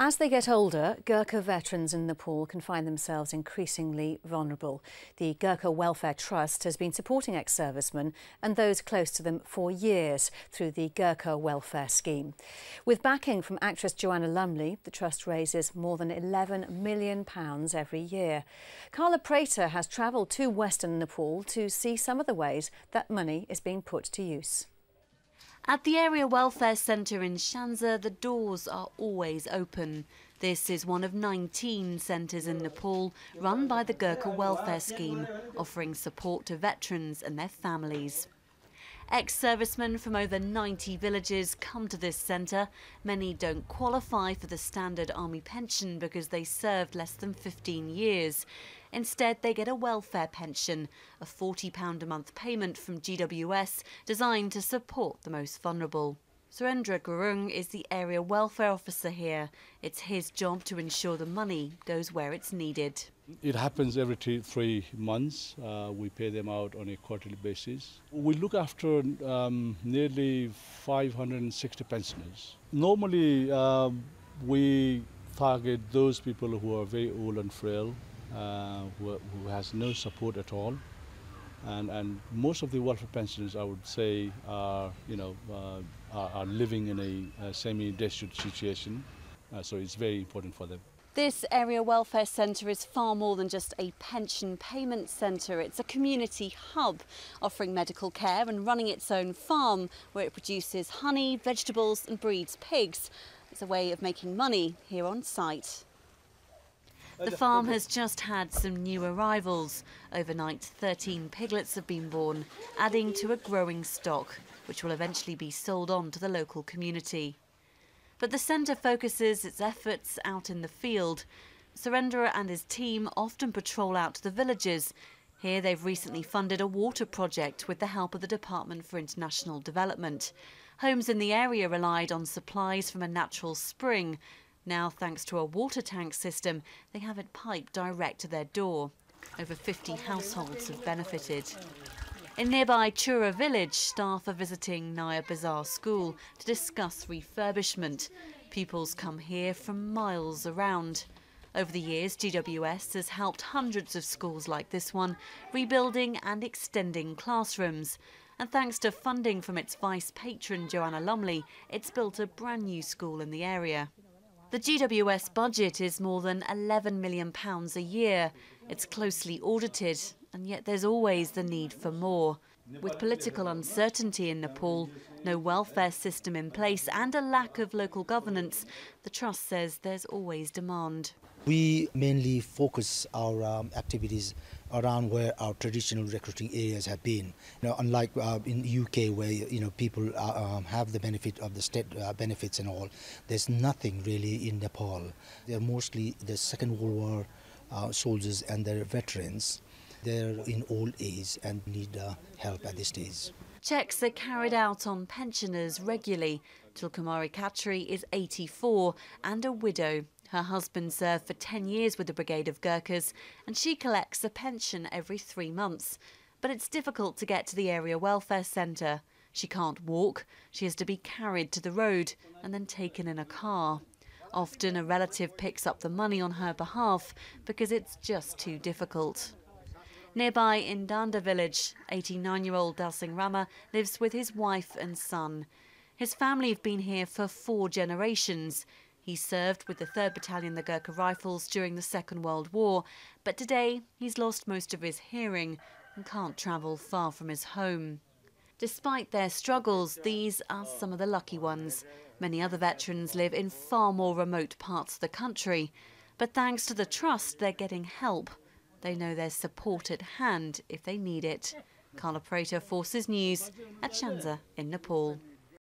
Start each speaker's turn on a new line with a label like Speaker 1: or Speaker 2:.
Speaker 1: As they get older, Gurkha veterans in Nepal can find themselves increasingly vulnerable. The Gurkha Welfare Trust has been supporting ex-servicemen and those close to them for years through the Gurkha Welfare Scheme. With backing from actress Joanna Lumley, the Trust raises more than £11 million every year. Carla Prater has travelled to Western Nepal to see some of the ways that money is being put to use.
Speaker 2: At the Area Welfare Centre in Syangja, the doors are always open. This is one of 19 centres in Nepal run by the Gurkha Welfare Scheme, offering support to veterans and their families. Ex-servicemen from over 90 villages come to this centre. Many don't qualify for the standard army pension because they served less than 15 years. Instead, they get a welfare pension, a £40 a month payment from GWS designed to support the most vulnerable. Surendra Gurung is the area welfare officer here. It's his job to ensure the money goes where it's needed.
Speaker 3: It happens every 3 months. We pay them out on a quarterly basis. We look after nearly 560 pensioners. Normally, we target those people who are very old and frail, who has no support at all. And most of the welfare pensioners, I would say, are living in a semi-destitute situation. So it's very important for them.
Speaker 2: This area welfare centre is far more than just a pension payment centre. It's a community hub offering medical care and running its own farm where it produces honey, vegetables and breeds pigs. It's a way of making money here on site. The farm has just had some new arrivals. Overnight, 13 piglets have been born, adding to a growing stock, which will eventually be sold on to the local community. But the centre focuses its efforts out in the field. Surendra and his team often patrol out to the villages. Here they've recently funded a water project with the help of the Department for International Development. Homes in the area relied on supplies from a natural spring. Now, thanks to a water tank system, they have it piped direct to their door. Over 50 households have benefited. In nearby Chura village, staff are visiting Naya Bazaar School to discuss refurbishment. Pupils come here from miles around. Over the years, GWS has helped hundreds of schools like this one, rebuilding and extending classrooms. And thanks to funding from its vice-patron, Joanna Lumley, it's built a brand new school in the area. The GWS budget is more than £11 million a year. It's closely audited, and yet there's always the need for more. With political uncertainty in Nepal, no welfare system in place and a lack of local governance, the Trust says there's always demand.
Speaker 4: We mainly focus our activities around where our traditional recruiting areas have been. Unlike in the UK where people have the benefit of the state benefits and all, there's nothing really in Nepal. They're mostly the Second World War soldiers and their veterans. They're in old age and need help at this stage.
Speaker 2: Checks are carried out on pensioners regularly. Tulkumari Khatri is 84 and a widow. Her husband served for 10 years with the Brigade of Gurkhas and she collects a pension every 3 months. But it's difficult to get to the area welfare centre. She can't walk, she has to be carried to the road and then taken in a car. Often a relative picks up the money on her behalf because it's just too difficult. Nearby in Danda village, 89-year-old Dalsing Rama lives with his wife and son. His family have been here for 4 generations. He served with the 3rd Battalion, the Gurkha Rifles, during the Second World War, but today he's lost most of his hearing and can't travel far from his home. Despite their struggles, these are some of the lucky ones. Many other veterans live in far more remote parts of the country, but thanks to the Trust, they're getting help. They know there's support at hand if they need it. Carla Prater, Forces News at Syangja in Nepal.